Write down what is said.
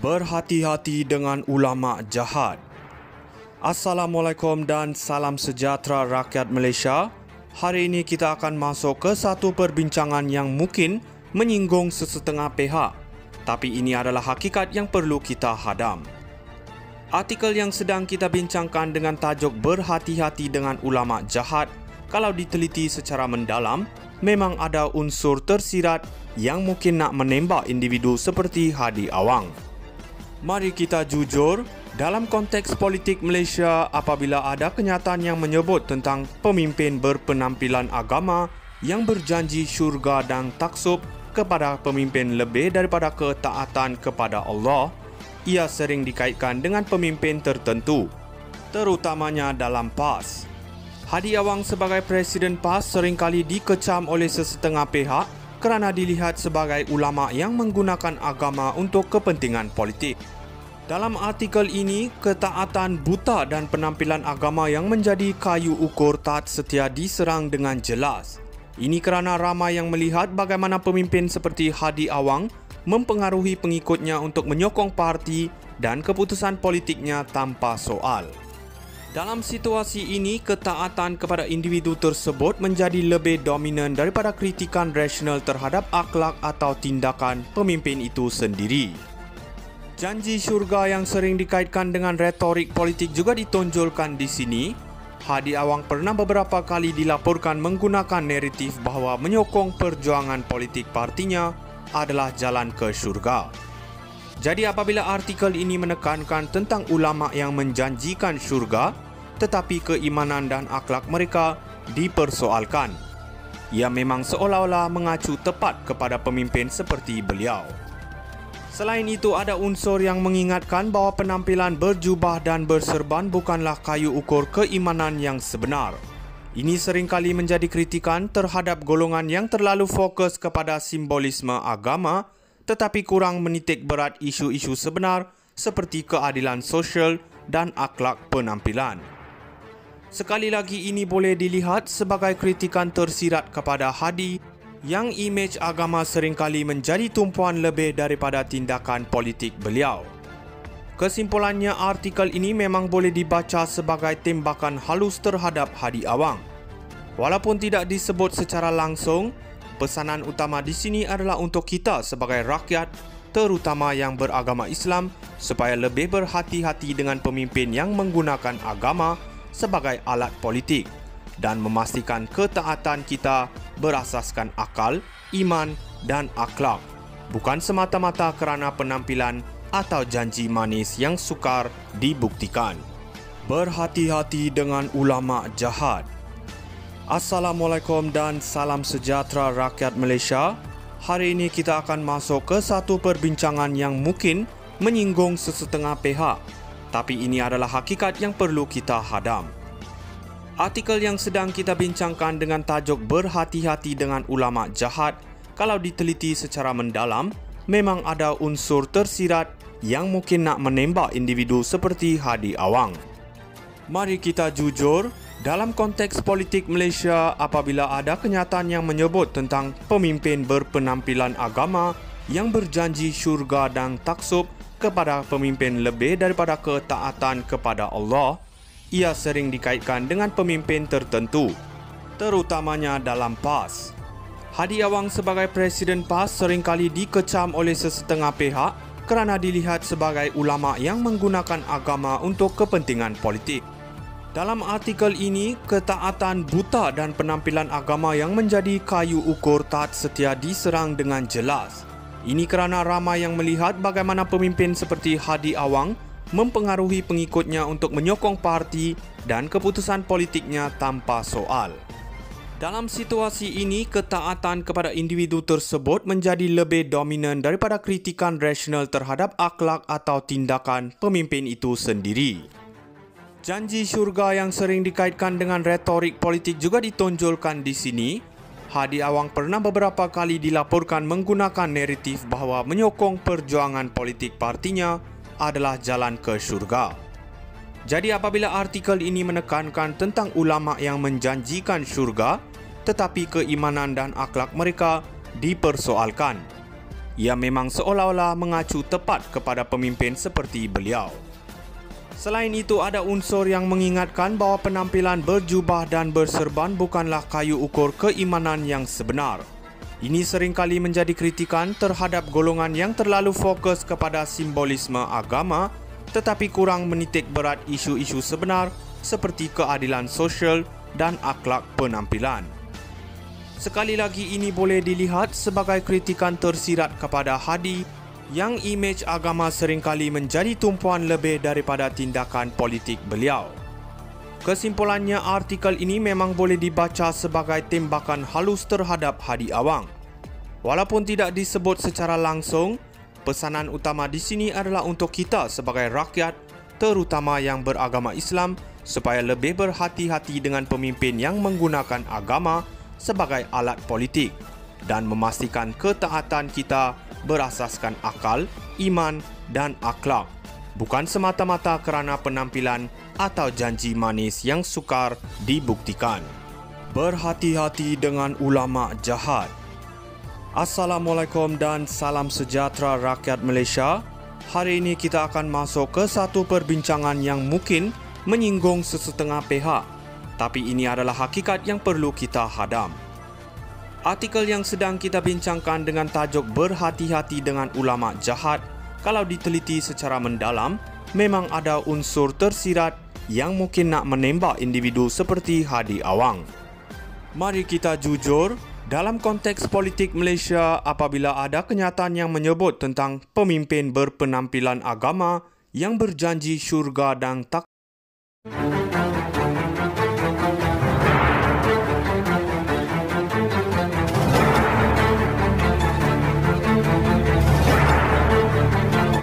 Berhati-hati dengan ulama jahat. Assalamualaikum dan salam sejahtera rakyat Malaysia. Hari ini kita akan masuk ke satu perbincangan yang mungkin menyinggung sesetengah pihak, tapi ini adalah hakikat yang perlu kita hadam. Artikel yang sedang kita bincangkan dengan tajuk berhati-hati dengan ulama jahat, kalau diteliti secara mendalam, memang ada unsur tersirat yang mungkin nak menembak individu seperti Hadi Awang. Mari kita jujur, dalam konteks politik Malaysia, apabila ada kenyataan yang menyebut tentang pemimpin berpenampilan agama yang berjanji syurga dan taksub kepada pemimpin lebih daripada ketaatan kepada Allah, ia sering dikaitkan dengan pemimpin tertentu, terutamanya dalam PAS. Hadi Awang sebagai Presiden PAS seringkali dikecam oleh sesetengah pihak kerana dilihat sebagai ulama yang menggunakan agama untuk kepentingan politik. Dalam artikel ini, ketaatan buta dan penampilan agama yang menjadi kayu ukur taat setia diserang dengan jelas. Ini kerana ramai yang melihat bagaimana pemimpin seperti Hadi Awang mempengaruhi pengikutnya untuk menyokong parti dan keputusan politiknya tanpa soal. Dalam situasi ini, ketaatan kepada individu tersebut menjadi lebih dominan daripada kritikan rasional terhadap akhlak atau tindakan pemimpin itu sendiri. Janji syurga yang sering dikaitkan dengan retorik politik juga ditonjolkan di sini. Hadi Awang pernah beberapa kali dilaporkan menggunakan naratif bahawa menyokong perjuangan politik partinya adalah jalan ke syurga. Jadi apabila artikel ini menekankan tentang ulama yang menjanjikan syurga, tetapi keimanan dan akhlak mereka dipersoalkan, ia memang seolah-olah mengacu tepat kepada pemimpin seperti beliau. Selain itu, ada unsur yang mengingatkan bahawa penampilan berjubah dan berserban bukanlah kayu ukur keimanan yang sebenar. Ini seringkali menjadi kritikan terhadap golongan yang terlalu fokus kepada simbolisme agama tetapi kurang menitik berat isu-isu sebenar seperti keadilan sosial dan akhlak penampilan. Sekali lagi, ini boleh dilihat sebagai kritikan tersirat kepada Hadi yang imej agama seringkali menjadi tumpuan lebih daripada tindakan politik beliau. Kesimpulannya, artikel ini memang boleh dibaca sebagai tembakan halus terhadap Hadi Awang. Walaupun tidak disebut secara langsung, pesanan utama di sini adalah untuk kita sebagai rakyat, terutama yang beragama Islam, supaya lebih berhati-hati dengan pemimpin yang menggunakan agama sebagai alat politik dan memastikan ketaatan kita berasaskan akal, iman dan akhlak, bukan semata-mata kerana penampilan atau janji manis yang sukar dibuktikan. Berhati-hati dengan ulama jahat. Assalamualaikum dan salam sejahtera rakyat Malaysia. Hari ini kita akan masuk ke satu perbincangan yang mungkin menyinggung sesetengah pihak, tapi ini adalah hakikat yang perlu kita hadam. Artikel yang sedang kita bincangkan dengan tajuk berhati-hati dengan ulama jahat, kalau diteliti secara mendalam, memang ada unsur tersirat yang mungkin nak menembak individu seperti Hadi Awang. Mari kita jujur, dalam konteks politik Malaysia, apabila ada kenyataan yang menyebut tentang pemimpin berpenampilan agama yang berjanji syurga dan taksub kepada pemimpin lebih daripada ketaatan kepada Allah, ia sering dikaitkan dengan pemimpin tertentu, terutamanya dalam PAS. Hadi Awang sebagai Presiden PAS seringkali dikecam oleh sesetengah pihak kerana dilihat sebagai ulama yang menggunakan agama untuk kepentingan politik. Dalam artikel ini, ketaatan buta dan penampilan agama yang menjadi kayu ukur taat setia diserang dengan jelas. Ini kerana ramai yang melihat bagaimana pemimpin seperti Hadi Awang mempengaruhi pengikutnya untuk menyokong parti dan keputusan politiknya tanpa soal. Dalam situasi ini, ketaatan kepada individu tersebut menjadi lebih dominan daripada kritikan rasional terhadap akhlak atau tindakan pemimpin itu sendiri. Janji syurga yang sering dikaitkan dengan retorik politik juga ditonjolkan di sini. Hadi Awang pernah beberapa kali dilaporkan menggunakan naratif bahawa menyokong perjuangan politik partinya adalah jalan ke syurga. Jadi apabila artikel ini menekankan tentang ulama yang menjanjikan syurga, tetapi keimanan dan akhlak mereka dipersoalkan, ia memang seolah-olah mengacu tepat kepada pemimpin seperti beliau. Selain itu, ada unsur yang mengingatkan bahawa penampilan berjubah dan berserban bukanlah kayu ukur keimanan yang sebenar. Ini seringkali menjadi kritikan terhadap golongan yang terlalu fokus kepada simbolisme agama tetapi kurang menitik berat isu-isu sebenar seperti keadilan sosial dan akhlak penampilan. Sekali lagi, ini boleh dilihat sebagai kritikan tersirat kepada Hadi yang imej agama seringkali menjadi tumpuan lebih daripada tindakan politik beliau. Kesimpulannya, artikel ini memang boleh dibaca sebagai tembakan halus terhadap Hadi Awang. Walaupun tidak disebut secara langsung, pesanan utama di sini adalah untuk kita sebagai rakyat, terutama yang beragama Islam, supaya lebih berhati-hati dengan pemimpin yang menggunakan agama sebagai alat politik dan memastikan ketaatan kita berasaskan akal, iman dan akhlak, bukan semata-mata kerana penampilan atau janji manis yang sukar dibuktikan. Berhati-hati dengan ulama jahat. Assalamualaikum dan salam sejahtera rakyat Malaysia. Hari ini kita akan masuk ke satu perbincangan yang mungkin menyinggung sesetengah pihak, tapi ini adalah hakikat yang perlu kita hadam. Artikel yang sedang kita bincangkan dengan tajuk berhati-hati dengan ulama jahat, kalau diteliti secara mendalam, memang ada unsur tersirat yang mungkin nak menembak individu seperti Hadi Awang. Mari kita jujur, dalam konteks politik Malaysia, apabila ada kenyataan yang menyebut tentang pemimpin berpenampilan agama yang berjanji syurga dan tak